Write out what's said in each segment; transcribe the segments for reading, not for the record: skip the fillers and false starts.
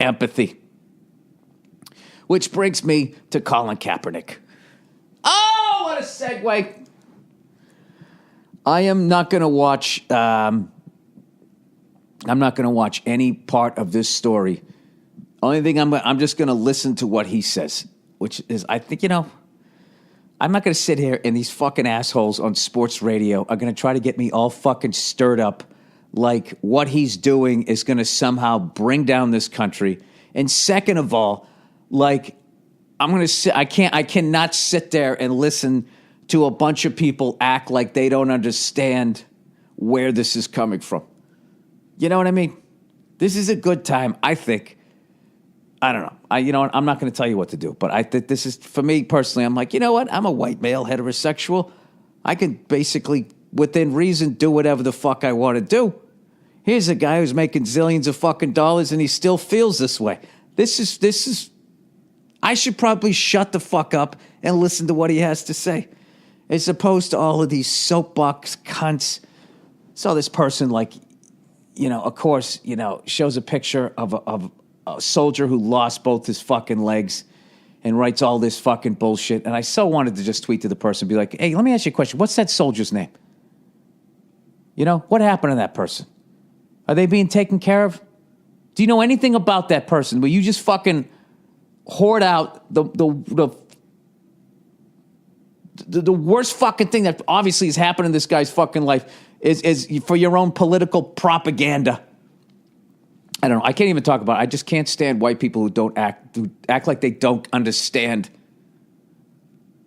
empathy. Which brings me to Colin Kaepernick. Oh, what a segue. I am not going to watch... I'm not going to watch any part of this story. Only thing I'm just going to listen to what he says, which is, I think, I'm not going to sit here and these fucking assholes on sports radio are going to try to get me all fucking stirred up like what he's doing is going to somehow bring down this country. And second of all, like, I'm going to sit, I cannot sit there and listen to a bunch of people act like they don't understand where this is coming from. You know what I mean? This is a good time, I think. I don't know. I'm not going to tell you what to do, but I think this is, for me personally, I'm like, you know what? I'm a white male, heterosexual. I can basically, within reason, do whatever the fuck I want to do. Here's a guy who's making zillions of fucking dollars and he still feels this way. This is, I should probably shut the fuck up and listen to what he has to say, as opposed to all of these soapbox cunts. So this person, like, of course, shows a picture of a soldier who lost both his fucking legs and writes all this fucking bullshit. And I so wanted to just tweet to the person and be like, hey, let me ask you a question. What's that soldier's name? What happened to that person? Are they being taken care of? Do you know anything about that person? Will you just fucking hoard out the worst fucking thing that obviously has happened in this guy's fucking life is for your own political propaganda? I don't know. I can't even talk about it. I just can't stand white people who act like they don't understand.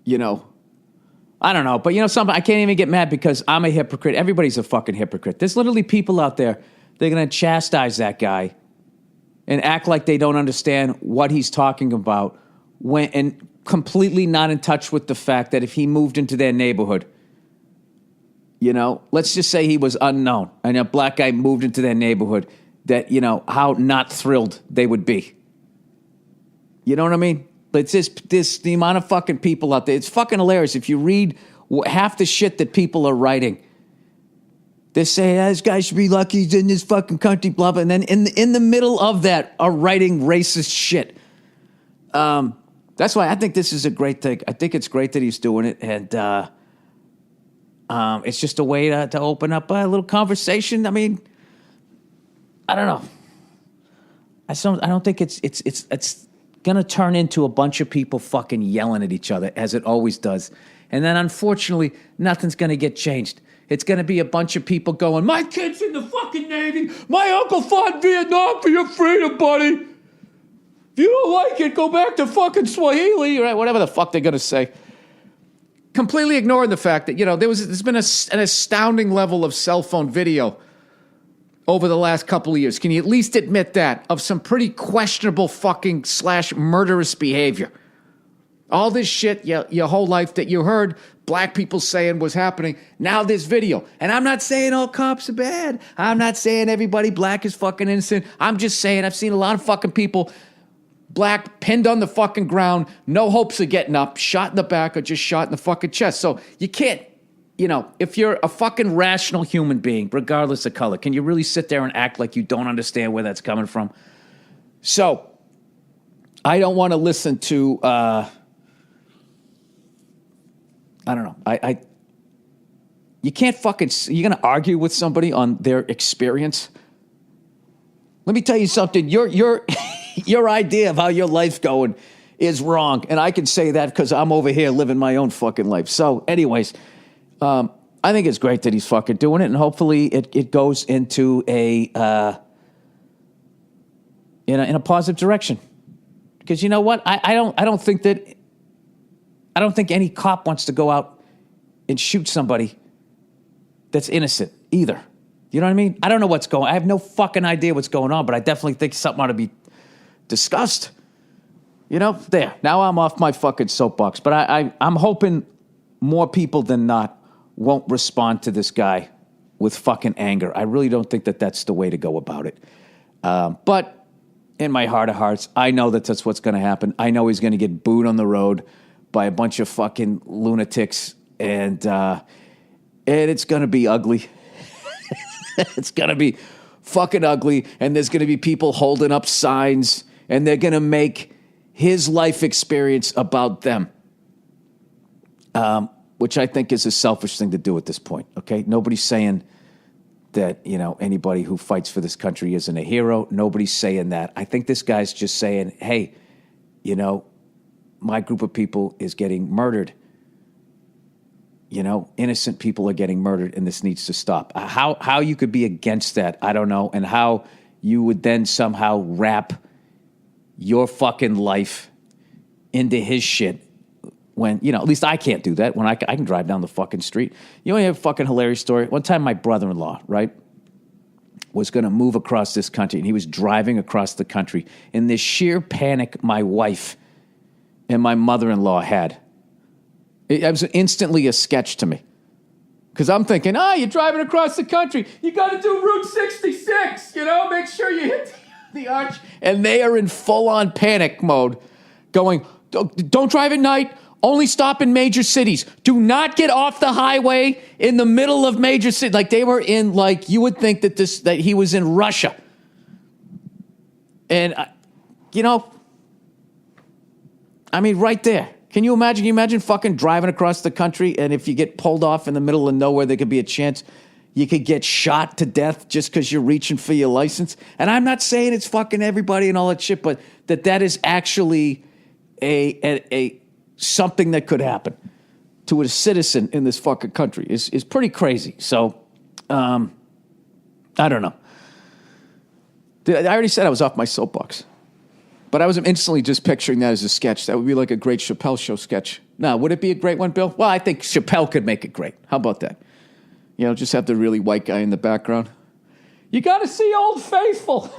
I don't know. But something, I can't even get mad because I'm a hypocrite. Everybody's a fucking hypocrite. There's literally people out there, they're going to chastise that guy and act like they don't understand what he's talking about and completely not in touch with the fact that if he moved into their neighborhood, let's just say he was unknown and a black guy moved into their neighborhood, that, how not thrilled they would be. You know what I mean? It's just the amount of fucking people out there. It's fucking hilarious. If you read half the shit that people are writing, they say, this guy should be lucky he's in this fucking country, blah, blah. And then in the middle of that are writing racist shit. That's why I think this is a great thing. I think it's great that he's doing it. And it's just a way to open up a little conversation. I mean, I don't know. I don't think it's gonna turn into a bunch of people fucking yelling at each other as it always does, and then unfortunately nothing's gonna get changed. It's gonna be a bunch of people going, "My kid's in the fucking Navy. My uncle fought in Vietnam for your freedom, buddy. If you don't like it, go back to fucking Swahili," right? Whatever the fuck they're gonna say. Completely ignoring the fact that there's been an astounding level of cell phone video over the last couple of years. Can you at least admit that? Of some pretty questionable fucking / murderous behavior. All this shit your whole life that you heard black people saying was happening. Now there's video. And I'm not saying all cops are bad. I'm not saying everybody black is fucking innocent. I'm just saying I've seen a lot of fucking people black pinned on the fucking ground, no hopes of getting up, shot in the back or just shot in the fucking chest. So you can't, if you're a fucking rational human being, regardless of color, can you really sit there and act like you don't understand where that's coming from? So, I don't want to listen to, I don't know. You can't fucking, you're going to argue with somebody on their experience? Let me tell you something. Your idea of how your life's going is wrong. And I can say that because I'm over here living my own fucking life. So, anyways, I think it's great that he's fucking doing it, and hopefully it goes into in a positive direction. Because you know what? I don't think any cop wants to go out and shoot somebody that's innocent either. You know what I mean? I don't know what's going on. I have no fucking idea what's going on, but I definitely think something ought to be discussed. There. Now I'm off my fucking soapbox. But I'm hoping more people than not won't respond to this guy with fucking anger. I really don't think that that's the way to go about it. But in my heart of hearts, I know that that's what's going to happen. I know he's going to get booed on the road by a bunch of fucking lunatics, and it's going to be ugly. It's going to be fucking ugly, and there's going to be people holding up signs, and they're going to make his life experience about them, which I think is a selfish thing to do at this point, okay? Nobody's saying that, anybody who fights for this country isn't a hero. Nobody's saying that. I think this guy's just saying, hey, my group of people is getting murdered. Innocent people are getting murdered, and this needs to stop. How you could be against that, I don't know, and how you would then somehow wrap your fucking life into his shit when, at least I can't do that when I can drive down the fucking street. You want to have a fucking hilarious story? One time my brother-in-law, right, was going to move across this country, and he was driving across the country in this sheer panic my wife and my mother-in-law had. It was instantly a sketch to me. Because I'm thinking, you're driving across the country. You got to do Route 66, make sure you hit the arch. And they are in full-on panic mode, going, don't drive at night. Only stop in major cities. Do not get off the highway in the middle of major cities. Like they were in, you would think that he was in Russia. And, right there. Can you imagine? Can you imagine fucking driving across the country, and if you get pulled off in the middle of nowhere, there could be a chance you could get shot to death just because you're reaching for your license? And I'm not saying it's fucking everybody and all that shit, but that is actually a something that could happen to a citizen in this fucking country is pretty crazy. So, I don't know. I already said I was off my soapbox. But I was instantly just picturing that as a sketch. That would be like a great Chappelle Show sketch. Now, would it be a great one, Bill? Well, I think Chappelle could make it great. How about that? Just have the really white guy in the background. You got to see Old Faithful.